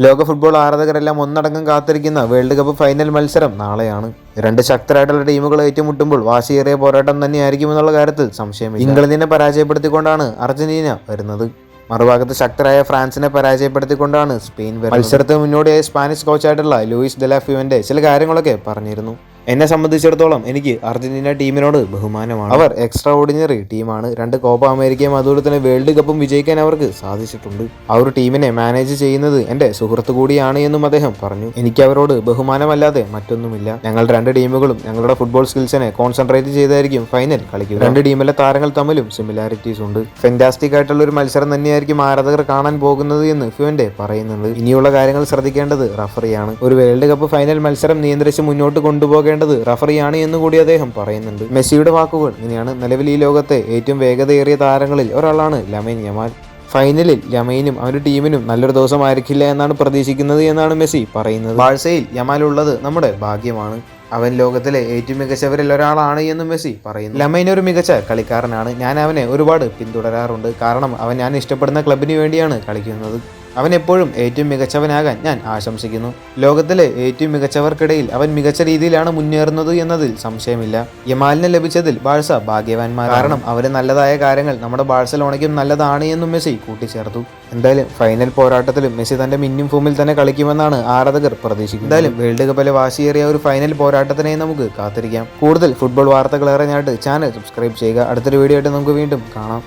ലോക ഫുട്ബോൾ ആരാധകരെല്ലാം ഒന്നടങ്കം കാത്തിരിക്കുന്ന വേൾഡ് കപ്പ് ഫൈനൽ മത്സരം നാളെയാണ്. രണ്ട് ശക്തരായിട്ടുള്ള ടീമുകൾ ഏറ്റുമുട്ടുമ്പോൾ വാശിയേറിയ പോരാട്ടം തന്നെയായിരിക്കുമെന്നുള്ള കാര്യത്തിൽ സംശയമില്ല. ഇംഗ്ലണ്ടിനെ പരാജയപ്പെടുത്തിക്കൊണ്ടാണ് അർജന്റീന വരുന്നത്. മറുഭാഗത്ത് ശക്തരായ ഫ്രാൻസിനെ പരാജയപ്പെടുത്തിക്കൊണ്ടാണ് സ്പെയിൻ വരുന്നത്. മത്സരത്തിന് മുന്നോടിയായി സ്പാനിഷ് കോച്ചായിട്ടുള്ള ലൂയിസ് ഡെലാ ഫ്യൂവന്റെ ചില കാര്യങ്ങളൊക്കെ പറഞ്ഞിരുന്നു. എന്നെ സംബന്ധിച്ചിടത്തോളം എനിക്ക് അർജന്റീന ടീമിനോട് ബഹുമാനമാണ്. അവർ എക്സ്ട്രാ ഓർഡിനറി ടീമാണ്. 2 കോപ്പ അമേരിക്കയും അതുപോലെ തന്നെ വേൾഡ് കപ്പും വിജയിക്കാൻ അവർക്ക് സാധിച്ചിട്ടുണ്ട്. ആ ഒരു ടീമിനെ മാനേജ് ചെയ്യുന്നത് എൻ്റെ സുഹൃത്തു കൂടിയാണ് എന്നും അദ്ദേഹം പറഞ്ഞു. എനിക്ക് അവരോട് ബഹുമാനമല്ലാതെ മറ്റൊന്നുമില്ല. ഞങ്ങൾ 2 ടീമുകളും ഞങ്ങളുടെ ഫുട്ബോൾ സ്കിൽസിനെ കോൺസെൻട്രേറ്റ് ചെയ്തായിരിക്കും ഫൈനൽ കളിക്കുക. 2 ടീമിലെ താരങ്ങൾ തമ്മിലും സിമിലാരിറ്റീസ് ഉണ്ട്. ഫെന്റാസ്റ്റിക് ആയിട്ടുള്ള ഒരു മത്സരം തന്നെയായിരിക്കും ആരാധകർ കാണാൻ പോകുന്നത് എന്ന് ഫ്യുവന്റെ പറയുന്നുണ്ട്. ഇനിയുള്ള കാര്യങ്ങൾ ശ്രദ്ധിക്കേണ്ടത് റഫറിയാണ്. ഒരു വേൾഡ് കപ്പ് ഫൈനൽ മത്സരം നിയന്ത്രിച്ച് മുന്നോട്ട് കൊണ്ടുപോകേണ്ടത് റഫറിയാണ് എന്ന് കൂടി അദ്ദേഹം പറയുന്നുണ്ട്. മെസ്സിയുടെ വാക്കുകൾ ഇങ്ങനെയാണ്: നിലവിൽ ഈ ലോകത്തെ ഏറ്റവും വേഗതയേറിയ താരങ്ങളിൽ ഒരാളാണ് ലമീൻ യമാൽ. ഫൈനലിൽ യമൈനും അവരുടെ ടീമിനും നല്ലൊരു ദിവസമായിരിക്കില്ല എന്നാണ് പ്രതീക്ഷിക്കുന്നത് എന്നാണ് മെസ്സി പറയുന്നത്. ബാഴ്സയിൽ യമാൽ ഉള്ളത് നമ്മുടെ ഭാഗ്യമാണ്. അവൻ ലോകത്തിലെ ഏറ്റവും മികച്ചവരിൽ ഒരാളാണ് എന്നും മെസ്സി പറയുന്നു. ലമൈൻ ഒരു മികച്ച കളിക്കാരനാണ്. ഞാൻ അവനെ ഒരുപാട് പിന്തുടരാറുണ്ട്. കാരണം അവൻ ഞാൻ ഇഷ്ടപ്പെടുന്ന ക്ലബിന് വേണ്ടിയാണ് കളിക്കുന്നത്. അവൻ എപ്പോഴും ഏറ്റവും മികച്ചവനാകാൻ ഞാൻ ആശംസിക്കുന്നു. ലോകത്തിലെ ഏറ്റവും മികച്ചവർക്കിടയിൽ അവൻ മികച്ച രീതിയിലാണ് മുന്നേറുന്നത് എന്നതിൽ സംശയമില്ല. യമാലിന് ലഭിച്ചതിൽ ബാഴ്സ ഭാഗ്യവാന്മാർ. കാരണം അവന് നല്ലതായ കാര്യങ്ങൾ നമ്മുടെ ബാഴ്സലോണയ്ക്കും നല്ലതാണ് എന്നും മെസ്സി കൂട്ടിച്ചേർത്തു. എന്തായാലും ഫൈനൽ പോരാട്ടത്തിലും മെസ്സി തന്റെ മിന്നും ഫോമിൽ തന്നെ കളിക്കുമെന്നാണ് ആരാധകർ പ്രതീക്ഷിക്കുന്നത്. എന്തായാലും വേൾഡ് കപ്പിലെ വാശിയേറിയ ഒരു ഫൈനൽ പോരാട്ടത്തിനായി നമുക്ക് കാത്തിരിക്കാം. കൂടുതൽ ഫുട്ബോൾ വാർത്തകൾ അറിയാനായിട്ട് ചാനൽ സബ്സ്ക്രൈബ് ചെയ്യുക. അടുത്തൊരു വീഡിയോ ആയിട്ട് നമുക്ക് വീണ്ടും കാണാം.